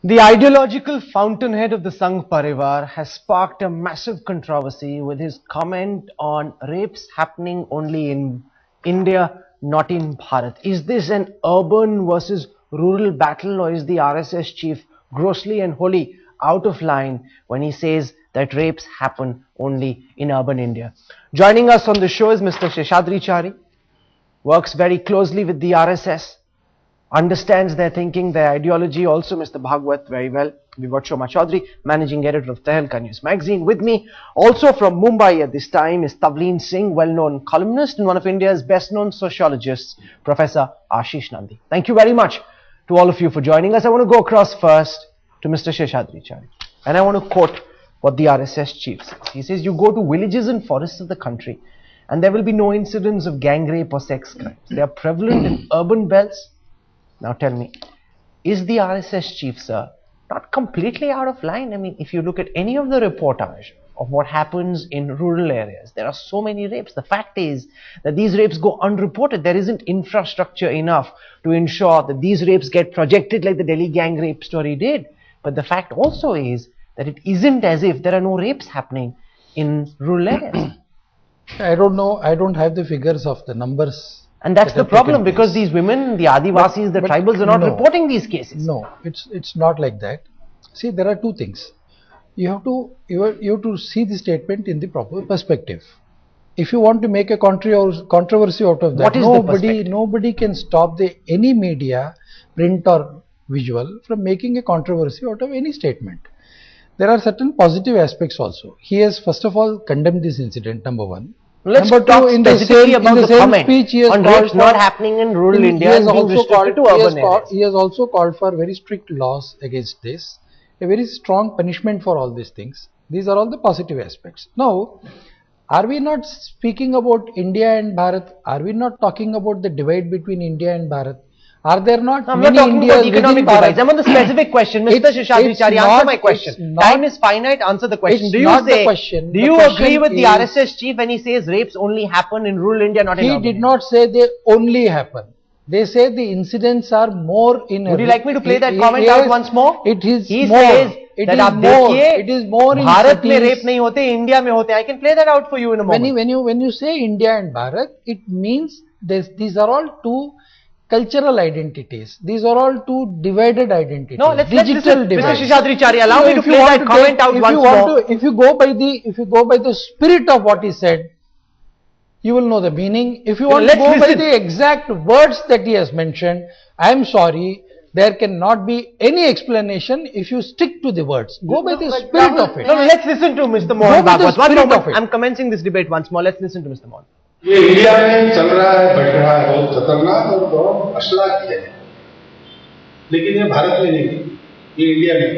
The ideological fountainhead of the Sangh Parivar has sparked a massive controversy with his comment on rapes happening only in India, not in Bharat. Is this an urban versus rural battle, or is the RSS chief grossly and wholly out of line when he says that rapes happen only in urban India? Joining us on the show is Mr. Seshadri Chari, works very closely with the RSS, understands their thinking, their ideology. Also Mr. Bhagwat very well. We've got Shoma Chaudhary, managing editor of Tehelka News magazine. With me, also from Mumbai at this time, is Tavleen Singh, well-known columnist and one of India's best-known sociologists, Professor Ashish Nandi. Thank you very much to all of you for joining us. I want to go across first to Mr. Seshadri Chari, and I want to quote what the RSS chief says. He says, "You go to villages and forests of the country, and there will be no incidents of gang rape or sex crimes. They are prevalent in urban belts." Now tell me, is the RSS chief, sir, not completely out of line? I mean, if you look at any of the reportage of what happens in rural areas, there are so many rapes. The fact is that these rapes go unreported. There isn't infrastructure enough to ensure that these rapes get projected like the Delhi gang rape story did. But the fact also is that it isn't as if there are no rapes happening in rural areas. I don't know. I don't have the figures of the numbers. And that's the problem, because these women, the Adivasis, the tribals are not reporting these cases. No, it's not like that. See, there are two things. You have to see the statement in the proper perspective. If you want to make a controversy out of that, nobody can stop any media, print or visual, from making a controversy out of any statement. There are certain positive aspects also. He has first of all condemned this incident, number one. Let's talk specifically about the comment on rapes not happening in rural India and being restricted to urban areas. He has also called for very strict laws against this, a very strong punishment for all these things. These are all the positive aspects. Now, are we not speaking about India and Bharat? Are we not talking about the divide between India and Bharat? Are there not many Indias within Bharat? I'm on the specific question. Mr. Seshadri Chari, answer my question. Time is finite, answer the question. Do you agree with the RSS chief when he says rapes only happen in rural India, not in urban? He did not say they only happen. They say the incidents are more in... Would you like me to play that comment out once more? It is he more. Says it that is more in Bharat mein rape nahi hote, India mein hote. I can play that out for you in a moment. When you say India and Bharat, it means these are all two cultural identities. These are all two divided identities. No, let's listen. Mr. Seshadri Chari, allow me to play that comment out once more. If you go by the spirit of what he said, you will know the meaning. If you want to go by the exact words that he has mentioned, I am sorry, there cannot be any explanation if you stick to the words. Go by the spirit of it. No, let's listen to Mr. Mohan Bhagwat. One moment. I'm commencing this debate once more. Let's listen to Mr. Mohan. ये India में चल रहा है, बढ़ रहा है, बहुत खतरनाक और बहुत अश्लील है, लेकिन ये भारत में नहीं, ये इंडिया में।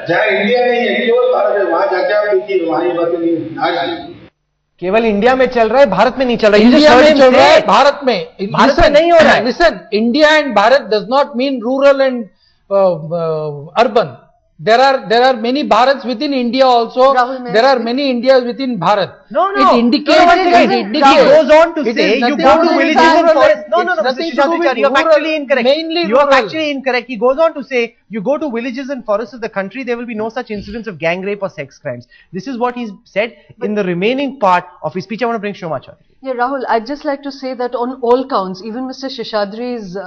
जहाँ इंडिया में है, केवल भारत है, वहाँ जाके आप देखिए, वहाँ ये बातें नहीं आज केवल इंडिया में चल रहा है, भारत में नहीं चल रहा है। इंडिया में चल रहा है, भारत में नहीं हो रहा है। Listen, India and Bharat does not mean rural and urban. There are many Bharats within India also. There are many Indias within Bharat. No. It indicates. He goes on to say you go to villages and forests. No, Mr. Seshadri Chari, you are factually incorrect. You are factually incorrect. He goes on to say you go to villages and forests of the country, there will be no such incidents of gang rape or sex crimes. This is what he's said in the remaining part of his speech. I want to bring Shoma Chaudhary. Yeah, Rahul, I'd just like to say that on all counts, even Mr. Seshadri's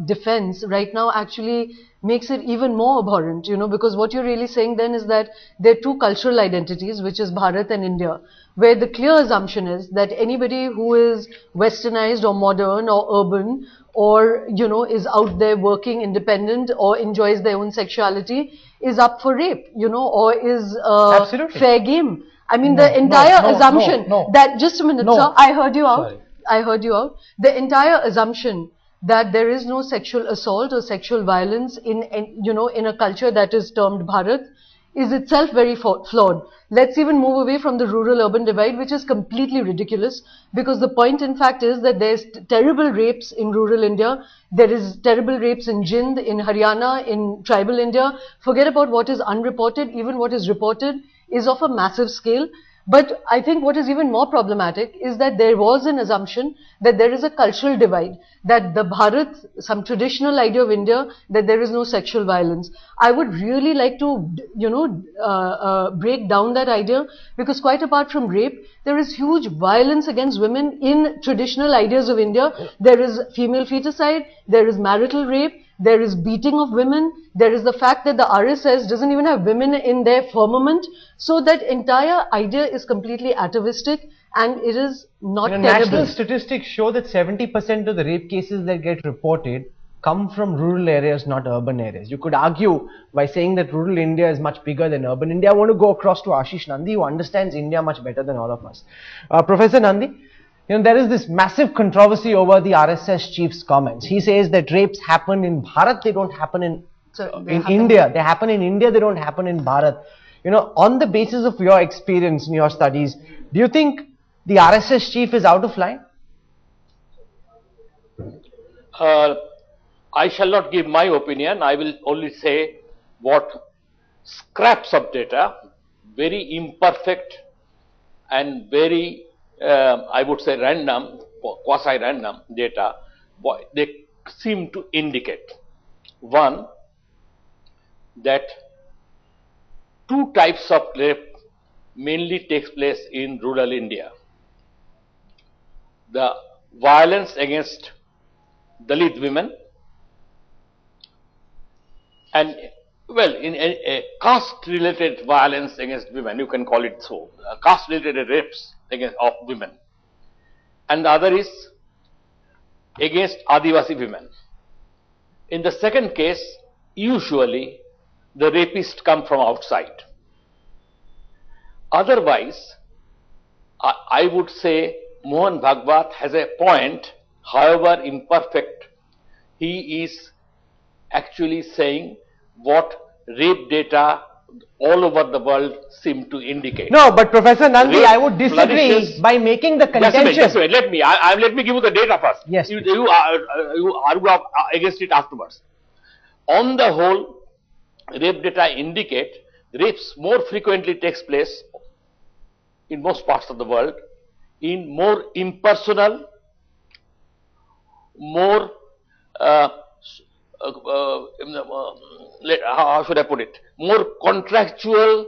defense right now actually makes it even more abhorrent, because what you're really saying then is that there are two cultural identities, which is Bharat and India, where the clear assumption is that anybody who is westernized or modern or urban or, is out there working independent or enjoys their own sexuality is up for rape, or is fair game. I mean, the entire assumption that, just a minute, sir, I heard you out. I heard you out. The entire assumption that there is no sexual assault or sexual violence in a culture that is termed Bharat is itself very flawed. Let's even move away from the rural-urban divide, which is completely ridiculous, because the point in fact is that there's terrible rapes in rural India, there is terrible rapes in Jind, in Haryana, in tribal India. Forget about what is unreported, even what is reported is of a massive scale. But I think what is even more problematic is that there was an assumption that there is a cultural divide, that the Bharat, some traditional idea of India, that there is no sexual violence. I would really like to, break down that idea, because quite apart from rape, there is huge violence against women in traditional ideas of India. There is female feticide, there is marital rape, there is beating of women, there is the fact that the RSS doesn't even have women in their firmament. So that entire idea is completely atavistic and it is not tenable. National statistics show that 70% of the rape cases that get reported come from rural areas, not urban areas. You could argue by saying that rural India is much bigger than urban India. I want to go across to Ashish Nandi, who understands India much better than all of us. Professor Nandi, there is this massive controversy over the RSS chief's comments. He says that rapes happen in Bharat, they don't happen in India. They happen in India, they don't happen in Bharat. On the basis of your experience in your studies, do you think the RSS chief is out of line? I shall not give my opinion. I will only say what scraps of data, very imperfect and very I would say random, quasi-random data, they seem to indicate. One, that two types of rape mainly takes place in rural India. The violence against Dalit women and, well, in a caste-related violence against women, you can call it so, caste-related rapes of women, and the other is against Adivasi women. In the second case, usually the rapists come from outside. Otherwise, I would say Mohan Bhagwat has a point, however imperfect. He is actually saying what rape data all over the world seem to indicate. No, but Professor Nandi, I would disagree by making the contention. Just a minute, let me give you the data first. Yes. You argue against it afterwards. On the whole, rape data indicate rapes more frequently takes place in most parts of the world in more impersonal, more how should I put it, more contractual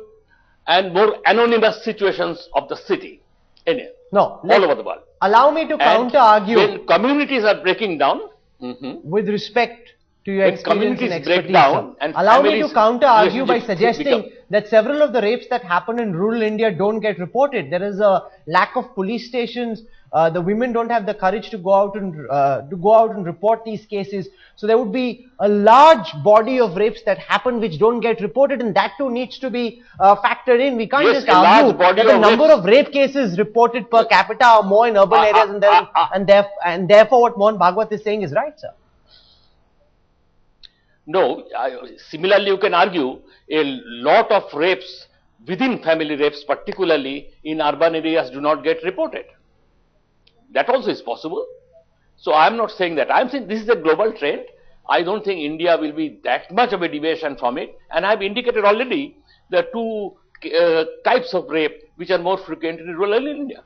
and more anonymous situations of the city, all over the world. Allow me to counter argue. When communities are breaking down, with respect to your experience and expertise, break down and allow me to counter argue by suggesting that several of the rapes that happen in rural India don't get reported. There is a lack of police stations. The women don't have the courage to go out and report these cases. So there would be a large body of rapes that happen which don't get reported, and that too needs to be factored in. We can't just argue that the number of rape cases reported per capita are more in urban areas, and therefore what Mohan Bhagwat is saying is right, sir. No, similarly you can argue a lot of rapes within family rapes, particularly in urban areas, do not get reported. That also is possible. So I am not saying that. I am saying this is a global trend. I don't think India will be that much of a deviation from it. And I have indicated already the two types of rape which are more frequent in rural India.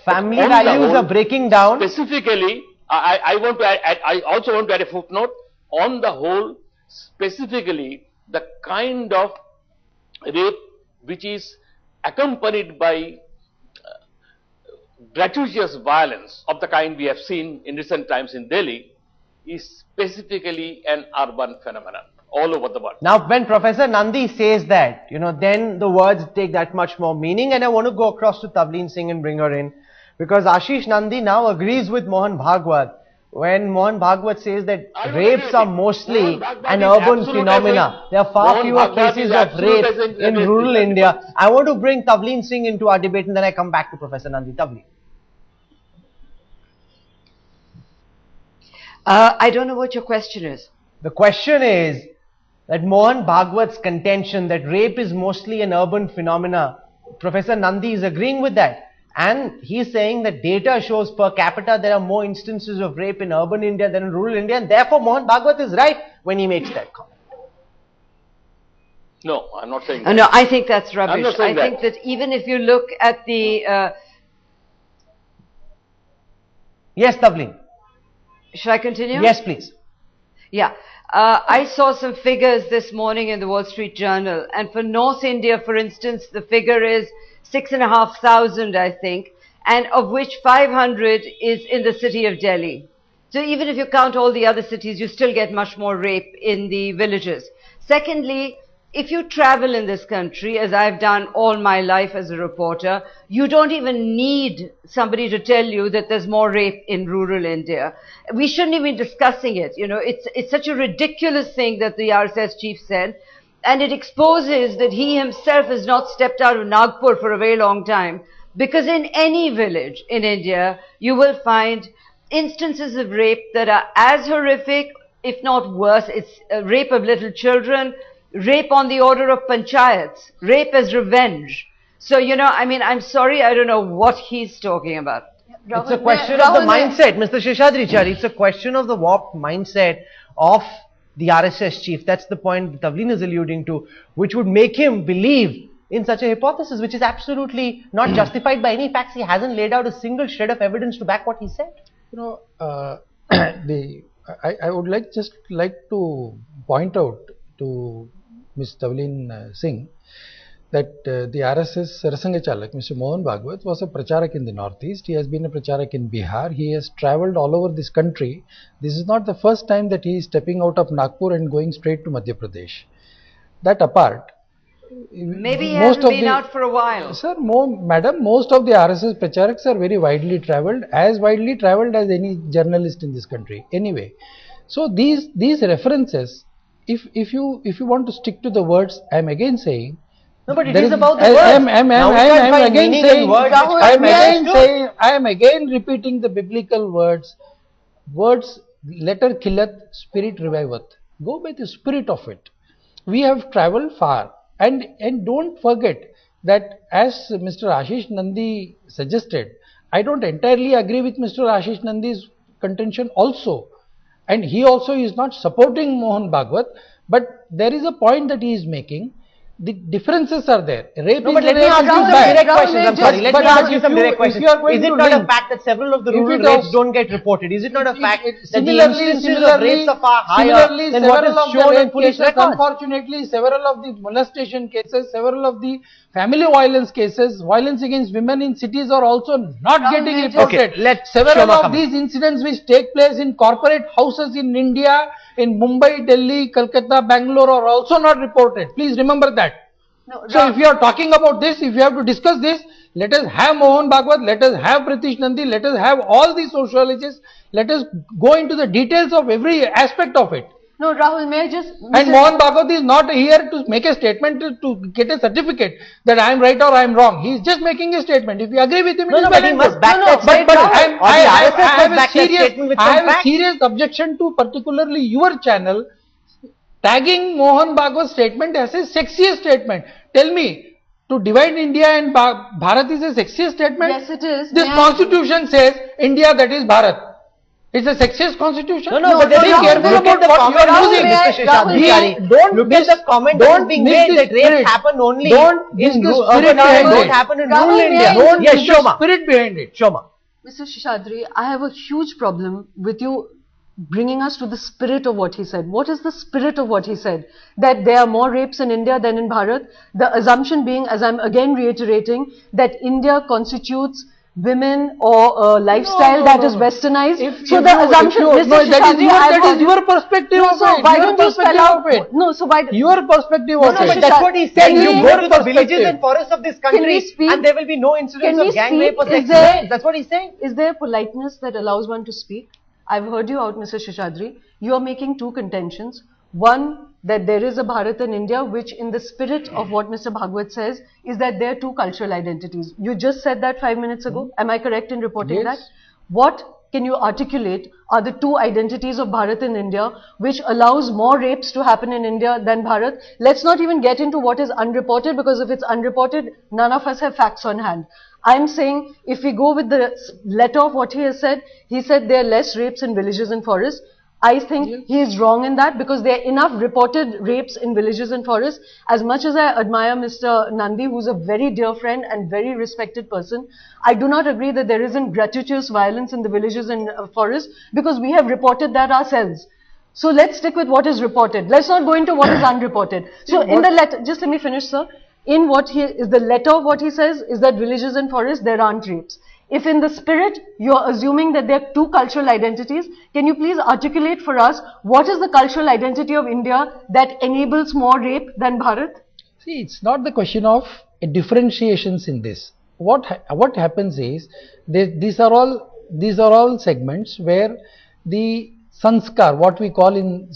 Family values are breaking down. Specifically, I also want to add a footnote. On the whole, specifically, the kind of rape which is accompanied by gratuitous violence of the kind we have seen in recent times in Delhi is specifically an urban phenomenon all over the world. Now, when Professor Nandi says that, then the words take that much more meaning, and I want to go across to Tavleen Singh and bring her in, because Ashish Nandi now agrees with Mohan Bhagwat when Mohan Bhagwat says that rapes are mostly an urban phenomena. There are far fewer cases of rape in rural India. I want to bring Tavleen Singh into our debate, and then I come back to Professor Nandi. Tavleen. I don't know what your question is. The question is that Mohan Bhagwat's contention that rape is mostly an urban phenomena, Professor Nandi is agreeing with that. And he's saying that data shows per capita there are more instances of rape in urban India than in rural India, and therefore Mohan Bhagwat is right when he makes that comment. No, I'm not saying Oh, that. no, I think that's rubbish. not saying I think that even if you look at the, Yes, Tavleen. should I continue? Yes, please. Yeah. I saw some figures this morning in the Wall Street Journal, and for North India, for instance, the figure is 6,500, I think, and of which 500 is in the city of Delhi. So even if you count all the other cities, you still get much more rape in the villages. Secondly, if you travel in this country, as I've done all my life as a reporter, you don't even need somebody to tell you that there's more rape in rural India. We shouldn't even be discussing it. You know, it's such a ridiculous thing that the RSS chief said, and it exposes that he himself has not stepped out of Nagpur for a very long time, because in any village in India, you will find instances of rape that are as horrific, if not worse. It's rape of little children, rape on the order of panchayats, rape as revenge. So, you know, I mean, I'm sorry, I don't know what he's talking about. It's a question of the mindset, Mr. Sheshadri. It's a question of the warped mindset of the RSS chief. That's the point that Tavleen is alluding to, which would make him believe in such a hypothesis, which is absolutely not justified by any facts. He hasn't laid out a single shred of evidence to back what he said. You know, I would like to point out to Ms. Tavleen Singh that the RSS Sarasangachalak, Mr. Mohan Bhagwat, was a pracharak in the Northeast. He has been a pracharak in Bihar. He has travelled all over this country. This is not the first time that he is stepping out of Nagpur and going straight to Madhya Pradesh. That apart, maybe he hasn't been out for a while. Sir, madam, most of the RSS pracharaks are very widely travelled, as widely travelled as any journalist in this country. Anyway, so these references, if you want to stick to the words, I am again saying. No, but it is about the words. I am again repeating the biblical words. Words, letter killeth, spirit reviveth. Go by the spirit of it. We have travelled far. And don't forget that, as Mr. Ashish Nandi suggested, I don't entirely agree with Mr. Ashish Nandi's contention also. And he also is not supporting Mohan Bhagwat, but there is a point that he is making. The differences are there. Rape no, but let me ask you some direct questions. I'm sorry. Let me ask you some direct questions. Is it not a fact that several of the rural rapes don't get reported? Is it not a fact that the instances of rapes are far higher than what is shown in police records? Unfortunately, several of the molestation cases, several of the family violence cases, violence against women in cities are also not getting reported. Okay, several of these incidents which take place in corporate houses in India, in Mumbai, Delhi, Calcutta, Bangalore are also not reported. Please remember that. No, so if you are talking about this, if you have to discuss this, let us have Mohan Bhagwat, let us have Pritish Nandi, let us have all the sociologists, let us go into the details of every aspect of it. No, Rahul, may I just... And Mohan Bhagwat is not here to make a statement to get a certificate that I am right or I am wrong. He is just making a statement. If you agree with him, but he must back that statement. I have a serious objection to particularly your channel tagging Mohan Bhagwat's statement as a sexiest statement. Tell me, to divide India and Bharat is a sexiest statement? Yes, it is. This constitution says India, that is Bharat. It's a sexist constitution. No, but be careful about what you are using, Mr. Sheshadri. Don't look at the comment that is being made that rapes happen only in urban areas, don't happen in rural India. Yes, Shoma. Spirit behind it. Shoma. Mr. Sheshadri, I have a huge problem with you bringing us to the spirit of what he said. What is the spirit of what he said? That there are more rapes in India than in Bharat? The assumption being, as I'm again reiterating, that India constitutes women or a lifestyle that is westernized. So the assumption, Mr. Sheshadri, that is your perspective of it. Why don't you spell out? No, so why? Your perspective of it. But that's what he's saying. You go to the villages and forests of this country and there will be no incidents of gang rape or sex crimes. That's what he's saying. Is there politeness that allows one to speak? I've heard you out, Mr. Sheshadri. You are making two contentions. One, that there is a Bharat and India, which in the spirit of what Mr. Bhagwat says, is that there are two cultural identities. You just said that 5 minutes ago. Am I correct in reporting that? What can you articulate are the two identities of Bharat and India, which allows more rapes to happen in India than Bharat? Let's not even get into what is unreported, because if it's unreported, none of us have facts on hand. I'm saying, if we go with the letter of what he has said, he said there are less rapes in villages and forests. I think he is wrong in that, because there are enough reported rapes in villages and forests. As much as I admire Mr. Nandi, who's a very dear friend and very respected person, I do not agree that there isn't gratuitous violence in the villages and forests, because we have reported that ourselves. So let's stick with what is reported. Let's not go into what is unreported. So in the letter, just let me finish, sir. In what he is, the letter of what he says is that villages and forests, there aren't rapes. If in the spirit you're assuming that there are two cultural identities, can you please articulate for us what is the cultural identity of India that enables more rape than Bharat? See, it's not the question of differentiations in this. What happens is these are all segments where the sanskar, what we call a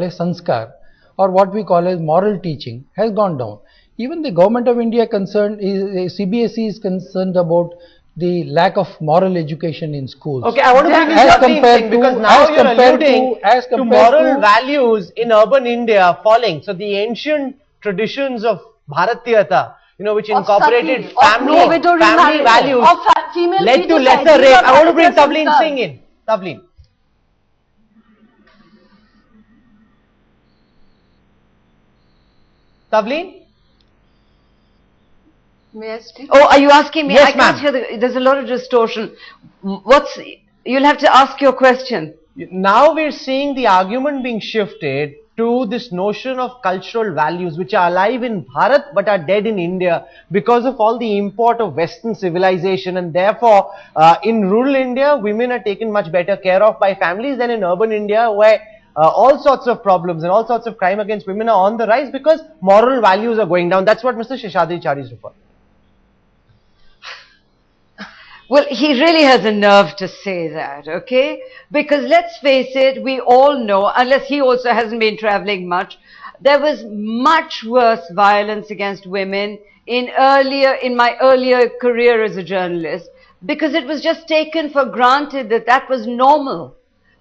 sanskar, or what we call as moral teaching, has gone down. Even the government of India CBSE is concerned about the lack of moral education in schools. Okay, I want to bring in Sabine Singh, because now you're alluding to moral values in urban India falling. So the ancient traditions of Bharatiyata, which incorporated family values, led to lesser rape. I want to bring Sabine Singh in. Sabine. Sabine? May I speak? Oh, are you asking me? Yes, I can't hear there's a lot of distortion. You'll have to ask your question. Now we're seeing the argument being shifted to this notion of cultural values which are alive in Bharat but are dead in India because of all the import of Western civilization, and therefore in rural India women are taken much better care of by families than in urban India, where all sorts of problems and all sorts of crime against women are on the rise because moral values are going down. That's what Mr. Seshadri Chari is referring. Well, he really has a nerve to say that, okay? Because let's face it, we all know, unless he also hasn't been traveling much, there was much worse violence against women in my earlier career as a journalist, because it was just taken for granted that that was normal.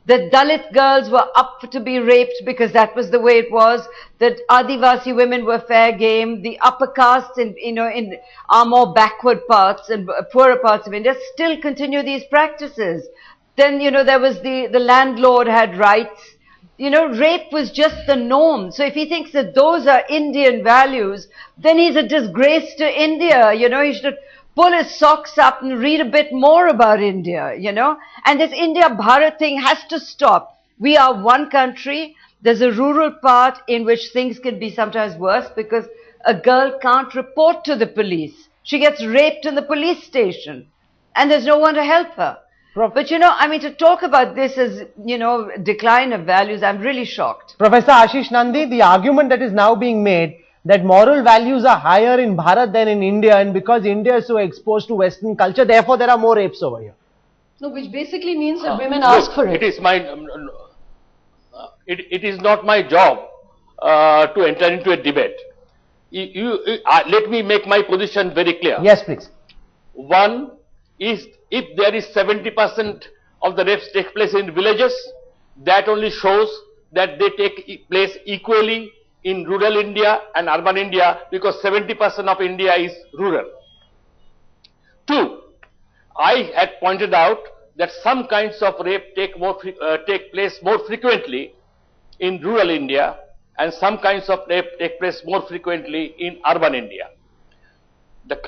That Dalit girls were up to be raped because that was the way it was. That Adivasi women were fair game. The upper castes in our more backward parts and poorer parts of India still continue these practices. Then, there was the landlord had rights. Rape was just the norm. So if he thinks that those are Indian values, then he's a disgrace to India. He should pull his socks up and read a bit more about India, And this India-Bharat thing has to stop. We are one country. There's a rural part in which things can be sometimes worse because a girl can't report to the police. She gets raped in the police station and there's no one to help her. But to talk about this as, decline of values, I'm really shocked. Professor Ashish Nandi, the argument that is now being made that moral values are higher in Bharat than in India, and because India is so exposed to Western culture, therefore there are more rapes over here. No, which basically means that women ask for it. It is not my job to enter into a debate. Let me make my position very clear. Yes, please. One is, if there is 70% of the rapes take place in villages, that only shows that they take place equally in rural India and urban India, because 70% of India is rural. Two, I had pointed out that some kinds of rape take place more frequently in rural India and some kinds of rape take place more frequently in urban India. The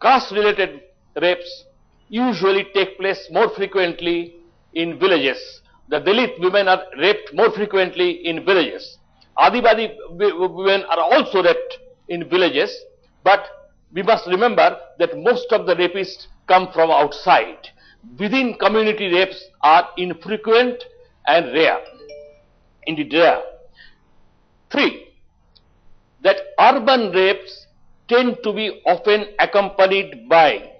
caste-related rapes usually take place more frequently in villages. The Dalit women are raped more frequently in villages. Adivasi women are also raped in villages, but we must remember that most of the rapists come from outside. Within community rapes are infrequent and rare, indeed rare. Three, that urban rapes tend to be often accompanied by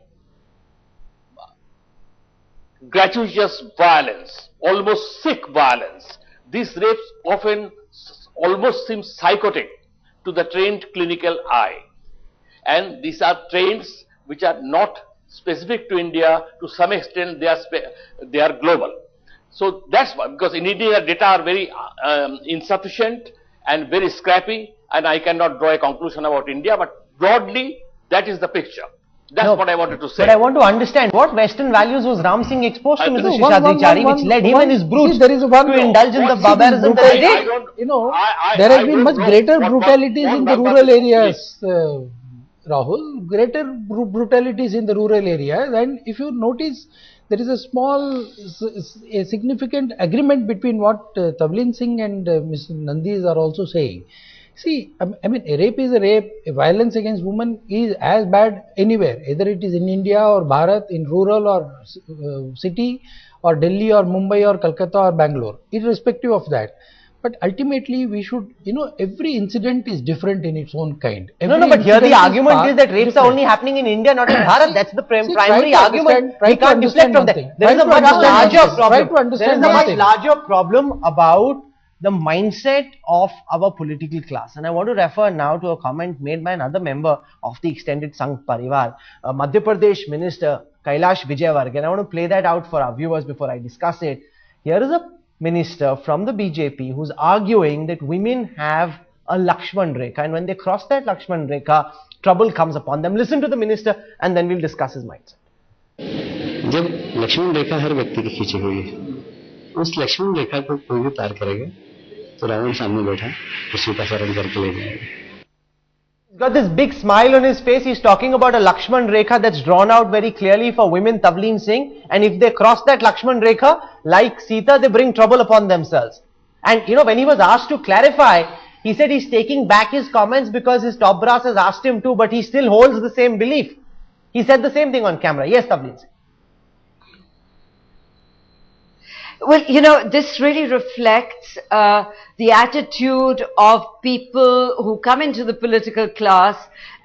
gratuitous violence, almost sick violence. These rapes often almost seem psychotic to the trained clinical eye, and these are trends which are not specific to India. To some extent they are global. So that's why, because in India data are very insufficient and very scrappy, and I cannot draw a conclusion about India, but broadly that is the picture. That's No, what I wanted to say. But I want to understand what Western values was Ram Singh exposed to, No, Mr. one- Shishadri one- Chari, one- which led him one- and his brutes see, there is one- to indulge in the See, barbarism that they brutality- did. don't- You know, I- there I has been don't much know greater what brutalities in the Bhagwat rural is areas, Rahul. Greater brutalities in the rural areas, and if you notice, there is a small, a significant agreement between what Tavlin Singh and Mr. Nandis are also saying. See, I mean, a rape is a rape. A violence against women is as bad anywhere, either it is in India or Bharat, in rural or city, or Delhi or Mumbai or Calcutta or Bangalore, irrespective of that. But ultimately, we should, you know, every incident is different in its own kind. No, but here the argument is that rapes are only happening in India, not in Bharat. That's the primary argument. We can't deflect from that. There is a much larger problem. There is a much larger problem about the mindset of our political class. And I want to refer now to a comment made by another member of the extended Sangh Parivar, Madhya Pradesh Minister Kailash Vijaywargiya. And I want to play that out for our viewers before I discuss it. Here is a minister from the BJP who's arguing that women have a Lakshman Rekha, and when they cross that Lakshman Rekha, trouble comes upon them. Listen to the minister and then we'll discuss his mindset. जब लक्ष्मण रेखा हर व्यक्ति की खींची हुई है, उस लक्ष्मण रेखा को कोई भी पार करेगा तो रावण सामने बैठा तो सीता शरण करके ले जाएगा. He's got this big smile on his face. He's talking about a Lakshman Rekha that's drawn out very clearly for women, Tavleen Singh. And if they cross that Lakshman Rekha, like Sita, they bring trouble upon themselves. And you know, when he was asked to clarify, he said he's taking back his comments because his top brass has asked him to, but he still holds the same belief. He said the same thing on camera. Yes, Tavleen Singh. Well, you know, this really reflects the attitude of people who come into the political class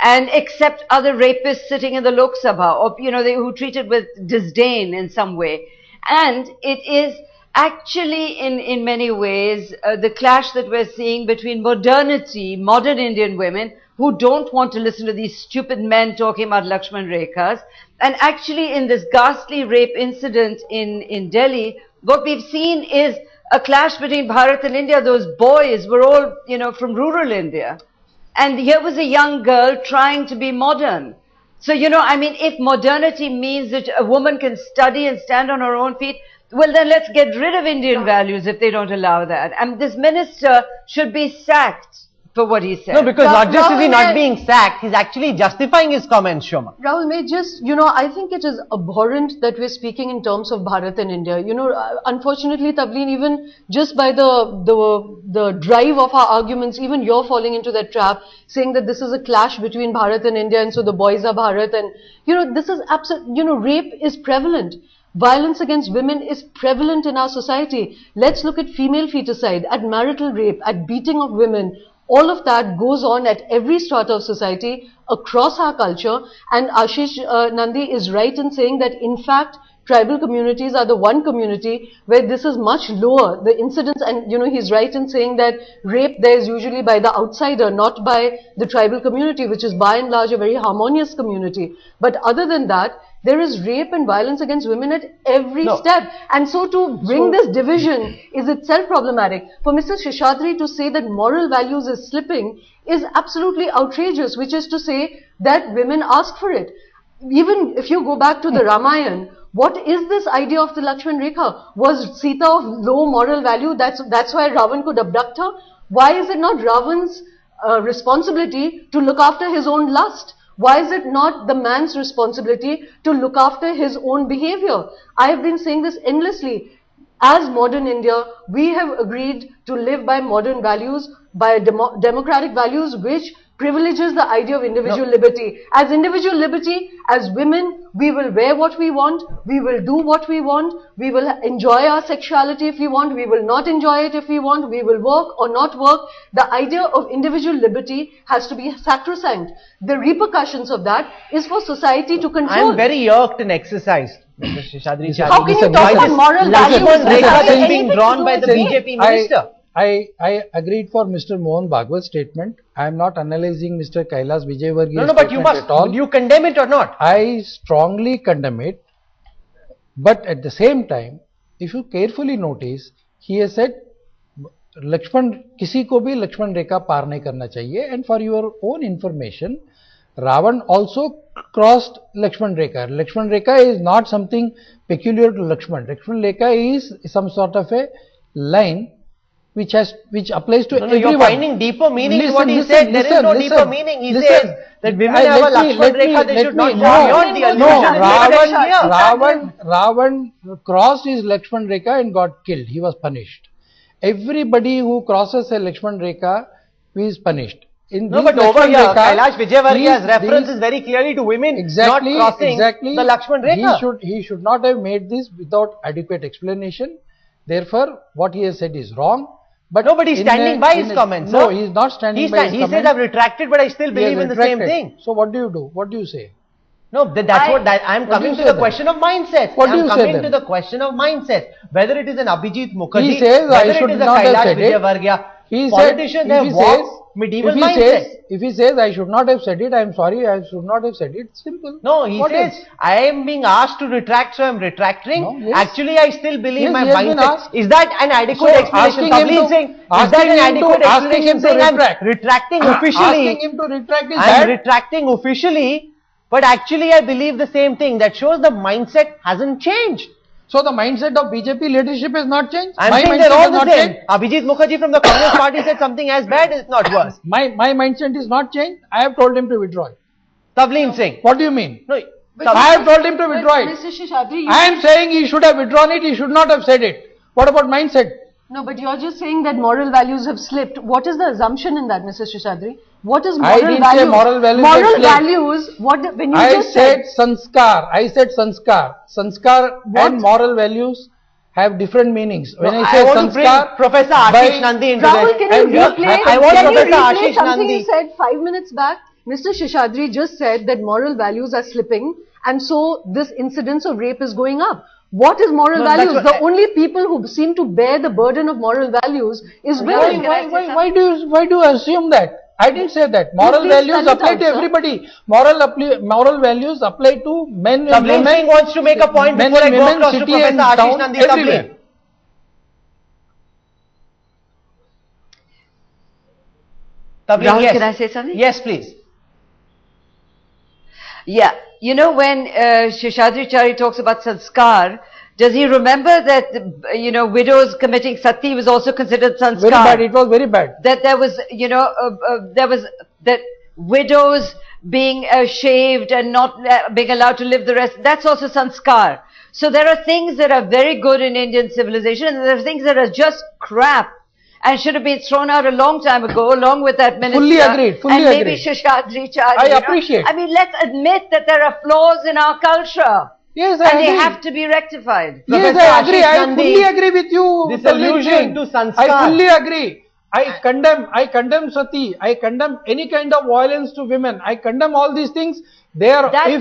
and accept other rapists sitting in the Lok Sabha, or, you know, who treat it with disdain in some way. And it is actually, in many ways, the clash that we're seeing between modernity, modern Indian women, who don't want to listen to these stupid men talking about Lakshman Rekhas, and actually in this ghastly rape incident in Delhi, what we've seen is a clash between Bharat and India. Those boys were all, you know, from rural India. And here was a young girl trying to be modern. So, you know, I mean, if modernity means that a woman can study and stand on her own feet, well, then let's get rid of Indian values if they don't allow that. And this minister should be sacked for what he said. No, because not just is he not being sacked, he's actually justifying his comments, Shoma. Rahul, may just, you know, I think it is abhorrent that we're speaking in terms of Bharat and India. You know, unfortunately, Tavleen, even just by the drive of our arguments, even you're falling into that trap, saying that this is a clash between Bharat and India, and so the boys are Bharat, and, you know, this is absolute, you know, rape is prevalent. Violence against women is prevalent in our society. Let's look at female feticide, at marital rape, at beating of women. All of that goes on at every strata of society across our culture, and Ashish Nandi is right in saying that in fact tribal communities are the one community where this is much lower, the incidence, and you know, he's right in saying that rape there is usually by the outsider, not by the tribal community, which is by and large a very harmonious community. But other than that, there is rape and violence against women at every step. And so to bring this division is itself problematic. For Mr. Shishadri to say that moral values is slipping is absolutely outrageous, which is to say that women ask for it. Even if you go back to the Ramayana, what is this idea of the Lakshman Rekha? Was Sita of low moral value? That's why Ravan could abduct her? Why is it not Ravan's responsibility to look after his own lust? Why is it not the man's responsibility to look after his own behavior? I have been saying this endlessly. As modern India, we have agreed to live by modern values, by democratic values, which privileges the idea of individual liberty. As individual liberty, as women, we will wear what we want, we will do what we want, we will enjoy our sexuality if we want, we will not enjoy it if we want, we will work or not work. The idea of individual liberty has to be sacrosanct. The repercussions of that is for society to control. I am very irked and exercised, Mr. Shishadri Chari. How can you talk about moral values? Lakshman Rekha is being drawn by the BJP minister. I agreed for Mr. Mohan Bhagwat's statement. I am not analyzing Mr. Kailash Vijaywargiya's No, but you must. at all. Do you condemn it or not? I strongly condemn it. But at the same time, if you carefully notice, he has said, Lakshman किसी को भी लक्ष्मण रेखा पार नहीं करना चाहिए. And for your own information, Ravan also crossed Lakshman Rekha. Lakshman Rekha is not something peculiar to Lakshman. Lakshman Rekha is some sort of a line which applies to everyone. You're finding deeper meaning in what he said. There is no deeper meaning. He says that women have a Lakshman Rekha, they should not go beyond the illusion. Ravan crossed his Lakshman Rekha and got killed. He was punished. Everybody who crosses a Lakshman Rekha is punished. But over here, Kailash Vijayvargiya's reference is very clearly to women not crossing the Lakshman Rekha. He should not have made this without adequate explanation. Therefore, what he has said is wrong. But he's standing by his comments. No, he is not standing by his comments. He says, I've retracted, but I still believe in the same thing. So what do you do? What do you say? No, I'm coming to the question of mindset. I'm coming to the question of mindset. Whether it is an Abhijit Mukherjee, he says, whether it is a Kailash Vijayvargiya, politicians have walked medieval mindset. If he says, I should not have said it, I am sorry, I should not have said it, simple. No, he says, I am being asked to retract, so I am retracting. Actually, I still believe my mindset. Is that an adequate explanation? Is that an adequate explanation saying I am retracting officially? Asking him to retract is I am retracting officially, but actually I believe the same thing. That shows the mindset hasn't changed. So the mindset of BJP leadership has not changed? I'm saying they're all the same. Abhijit Mukherjee from the Congress party said something as bad, it's not worse. My mindset is not changed. I have told him to withdraw it. Tavleen Singh. What do you mean? No, I have told him to withdraw it. Mr. Sheshadri, I am saying he should have withdrawn it, he should not have said it. What about mindset? No, but you're just saying that moral values have slipped. What is the assumption in that, Mr. Sheshadri? What is moral values? I didn't say moral values. Moral values, when you just said sanskar. I said sanskar. Sanskar and moral values have different meanings. When I say sanskar, Professor Ashish Nandi into Rahul, can you replay something Nandi. you said 5 minutes back? Mr. Sheshadri just said that moral values are slipping, and so this incidence of rape is going up. What is moral values? The only people who seem to bear the burden of moral values is women. Why do you assume that? I didn't say that. Moral values apply to everybody. Moral values apply to men and women. Tavleen Singh wants to make a point before I go across to Professor Ashish Nandi. Everywhere. Rahul, can I say something? Yes, please. Yeah, you know when Sheshadri Chari talks about sanskar, does he remember that widows committing sati was also considered sanskar? Very bad. It was very bad. That there was that widows being shaved and not being allowed to live the rest. That's also sanskar. So there are things that are very good in Indian civilization, and there are things that are just crap and should have been thrown out a long time ago, along with that minister. Fully agreed. And maybe Sheshadri Chari. I appreciate. I mean, let's admit that there are flaws in our culture. Yes, I agree. And they have to be rectified. Yes, I agree. I fully agree with you. This allusion to sanskar. I fully agree. I condemn sati. I condemn any kind of violence to women. I condemn all these things. They are if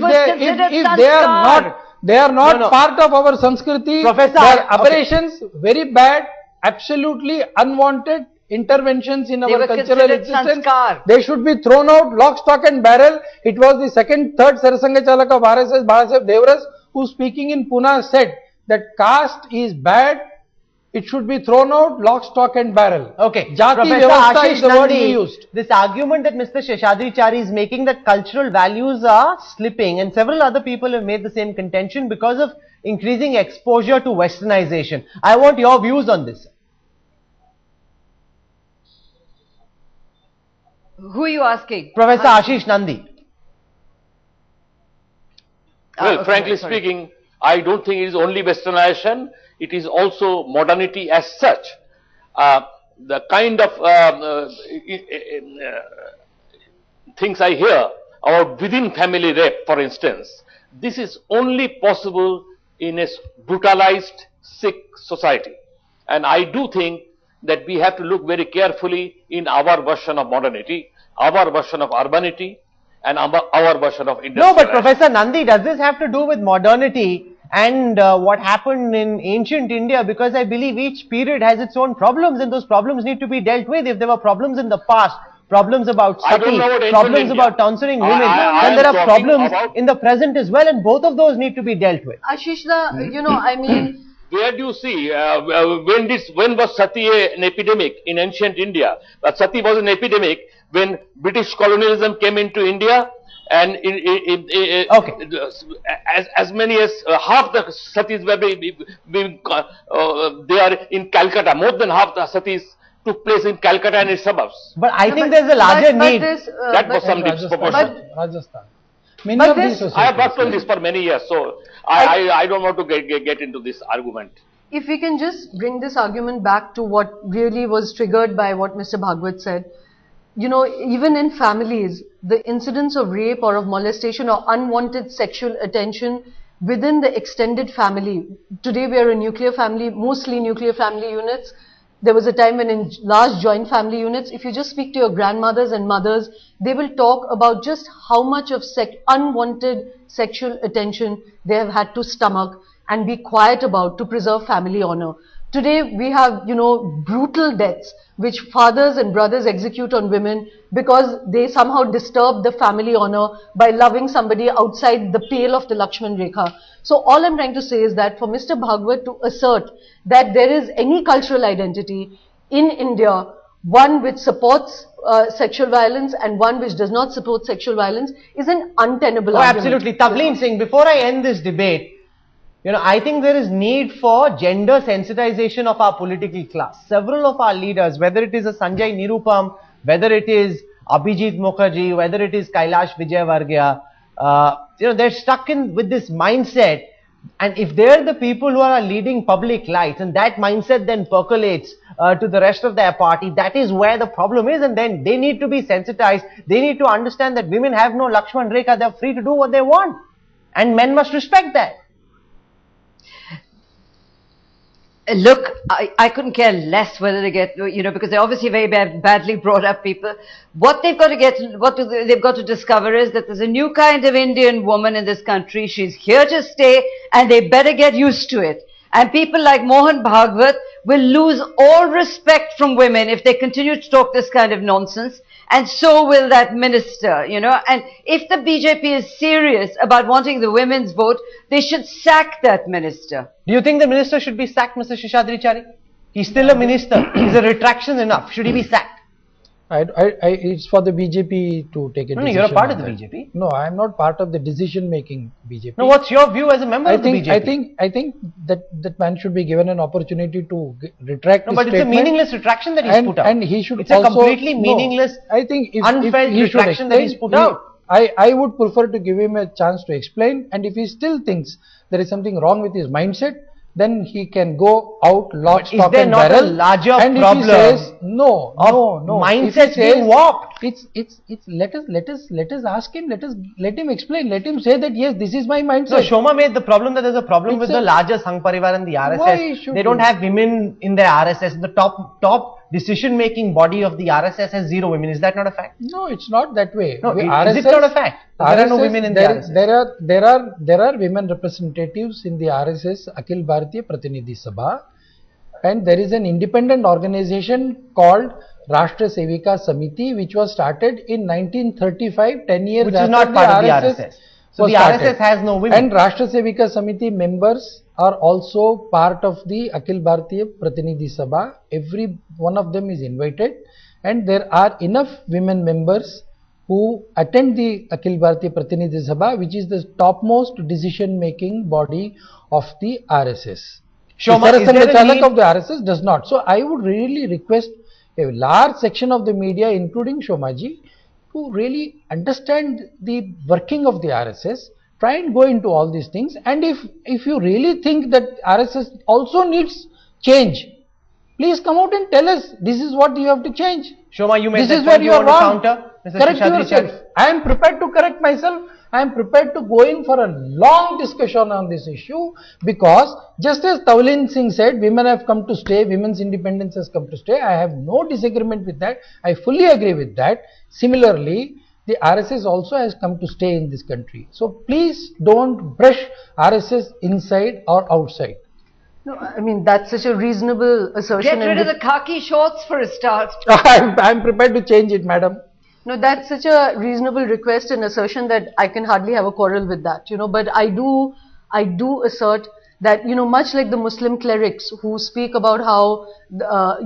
they are not part of our Sanskriti. Professor, they are aberrations, very bad, absolutely unwanted interventions in our cultural existence. They should be thrown out lock, stock and barrel. It was the third Sarasanga Chalak of RSS, Bharat Devras, who speaking in Pune said that caste is bad. It should be thrown out lock, stock and barrel. Okay. Jati Vyavastha is the word he used. This argument that Mr. Sheshadri Chari is making, that cultural values are slipping, and several other people have made the same contention because of increasing exposure to westernization. I want your views on this. Who are you asking? Professor Ashish Nandi. Well, frankly speaking, I don't think it is only westernization. It is also modernity as such. The kind of things I hear about within family rape, for instance, this is only possible in a brutalized, sick society. And I do think that we have to look very carefully in our version of modernity, our version of urbanity, and our version of industrialization. No, but Professor Nandi, does this have to do with modernity and what happened in ancient India? Because I believe each period has its own problems, and those problems need to be dealt with. If there were problems in the past, problems about sati, problems about tonsuring women, then there are problems in the present as well, and both of those need to be dealt with. Ashish, I mean, where do you see, when was sati an epidemic in ancient India? But sati was an epidemic when British colonialism came into India, and Okay. as many as half the satis were they are in Calcutta. More than half the satis took place in Calcutta and its suburbs. But I think there's a larger need. That was some disproportion. Rajasthan. Many but of this- these societies. I have worked on this for many years, so I don't want to get into this argument. If we can just bring this argument back to what really was triggered by what Mr. Bhagwat said, you know, even in families, the incidence of rape or of molestation or unwanted sexual attention within the extended family. Today we are a nuclear family, mostly nuclear family units. There was a time when in large joint family units, if you just speak to your grandmothers and mothers, they will talk about just how much of unwanted sexual attention they have had to stomach and be quiet about to preserve family honor. Today we have, you know, brutal deaths which fathers and brothers execute on women because they somehow disturb the family honor by loving somebody outside the pale of the Lakshman Rekha. So all I'm trying to say is that for Mr. Bhagwat to assert that there is any cultural identity in India, one which supports sexual violence and one which does not support sexual violence, is an untenable argument. Absolutely. Tavleen Singh, before I end this debate, you know, I think there is need for gender sensitization of our political class. Several of our leaders, whether it is a Sanjay Nirupam, whether it is Abhijit Mukherjee, whether it is Kailash Vijayvargiya, you know, they're stuck in with this mindset. And if they're the people who are leading public lives and that mindset then percolates to the rest of their party, that is where the problem is. And then they need to be sensitized. They need to understand that women have no Lakshman Rekha. They're free to do what they want. And men must respect that. Look, I couldn't care less whether they get, you know, because they're obviously very badly brought up people. What they've got to get, they've got to discover is that there's a new kind of Indian woman in this country. She's here to stay and they better get used to it. And people like Mohan Bhagwat will lose all respect from women if they continue to talk this kind of nonsense. And so will that minister, you know. And if the BJP is serious about wanting the women's vote, they should sack that minister. Do you think the minister should be sacked, Mr. Sheshadrichari? He's still a minister. Is a retraction enough? Should he be sacked? It's for the BJP to take a decision. No, you're a part of the that. BJP. No, I am not part of the decision-making BJP. No, what's your view as a member of the BJP? I think that man should be given an opportunity to retract his but it's a statement. meaningless retraction that he's put out. And he should it's also, a completely meaningless, I think unfelt retraction that he's put out. I would prefer to give him a chance to explain, and if he still thinks there is something wrong with his mindset, then he can go out, lock, stock and barrel. Is there not a larger and problem? If he says no, mindset being warped. Let us ask him. Let him explain. Let him say that yes, this is my mindset. So Shoma made the problem that there's a problem with the larger Sangh Parivar and the RSS. They don't have women in their RSS. The top decision-making body of the RSS has 0 women. Is that not a fact? No, it's not that way. No, is it not a fact? There are no women in the RSS. There are women representatives in the RSS, Akhil Bharatiya Pratinidhi Sabha, and there is an independent organization called Rashtra Sevika Samiti, which was started in 1935, 10 years which after is not part of the RSS. So the RSS has no women. And Rashtra Sevika Samiti members are also part of the Akhil Bharatiya Pratinidhi Sabha. Every one of them is invited, and there are enough women members who attend the Akhil Bharatiya Pratinidhi Sabha, which is the topmost decision-making body of the RSS. Shoma, the Chalak of the RSS does not. So I would really request a large section of the media, including Shomaji, to really understand the working of the RSS, try and go into all these things, and if you really think that RSS also needs change, please come out and tell us this is what you have to change. Shoma, you made this is where you are wrong. Correct yourself. I am prepared to correct myself. I am prepared to go in for a long discussion on this issue, because just as Tavleen Singh said, women have come to stay, women's independence has come to stay. I have no disagreement with that. I fully agree with that. Similarly, the RSS also has come to stay in this country. So please don't brush RSS inside or outside. No, I mean, that's such a reasonable assertion. Get rid of the khaki shorts for a start. I am prepared to change it, madam. No, that's such a reasonable request and assertion that I can hardly have a quarrel with that, you know. But I do assert that, you know, much like the Muslim clerics who speak about how,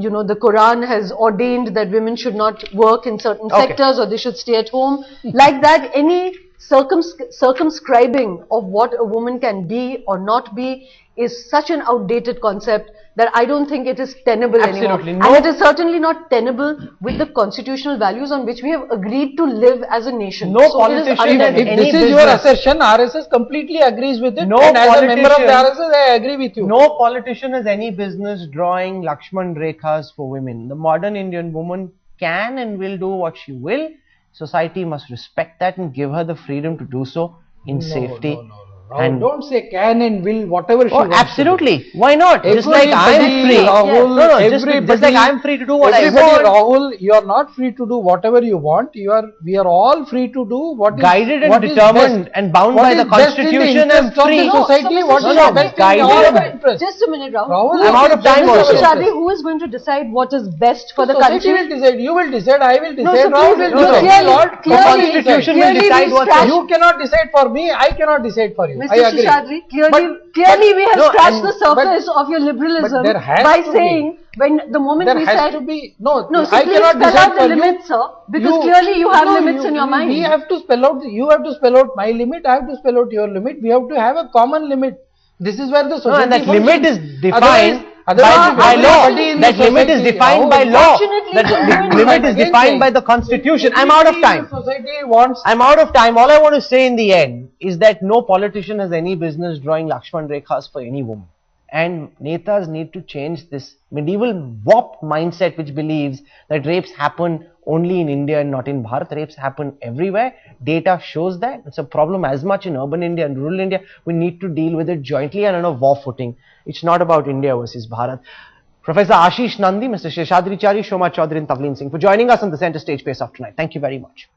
you know, the Quran has ordained that women should not work in certain sectors or they should stay at home, like that, any circumscribing of what a woman can be or not be is such an outdated concept that I don't think it is tenable Absolutely. anymore. And it is certainly not tenable with the constitutional values on which we have agreed to live as a nation. No politician has If any this is your business. assertion, RSS completely agrees with it. No and as a member of the politician- RSS, I agree with you. No politician has any business drawing Lakshman Rekhas for women. The modern Indian woman can and will do what she will. Society must respect that and give her the freedom to do so in safety. No. Rahul, don't say can and will, whatever she Oh, wants to do. absolutely. Why not? Just like I am Everybody, free. Rahul, Just like I am free to do what I everybody, want. Rahul, you are not free to do whatever you want. We are all free to do what is Guided and what is determined best. and bound What by is the best in the Constitution interest and of the free. society, what No, is no, best in guided all and- our interest. Just a minute, Rahul. Rahul, I'm out of time that is also. our Shadi, interest. who is going to decide what is best for the Society country? will decide. You will decide. I will decide. so Rahul please, will no, decide. clearly- Lord, The clearly- Constitution will clearly decide we what's scratch- You cannot decide for me. I cannot decide for you. I Mr. agree. Shishadri, But- clearly we have no, scratched and- the surface of your liberalism there has by to be. saying when the moment There we has said to be no. no, so I please cannot spell decide out the for limits, you. sir, because clearly you have No, limits in your mind. We have to spell out. You have to spell out my limit. I have to spell out your limit. We have to have a common limit. This is where the society. No, and that functions. limit is defined Otherwise, by law. everybody in That the limit is society- defined by Rahul, law. Fortunately, That the limit is Again defined saying, by the Constitution. I'm out of everybody in time. the Society wants. I'm out of time. All I want to say in the end is that no politician has any business drawing Lakshman Rekhas for any woman. And netas need to change this medieval warped mindset which believes that rapes happen only in India and not in Bharat. Rapes happen everywhere. Data shows that. It's a problem as much in urban India and rural India. We need to deal with it jointly and on a war footing. It's not about India versus Bharat. Professor Ashish Nandi, Mr. Sheshadri Chari, Shoma Chaudhary and Tavleen Singh for joining us on the center stage face of tonight. Thank you very much.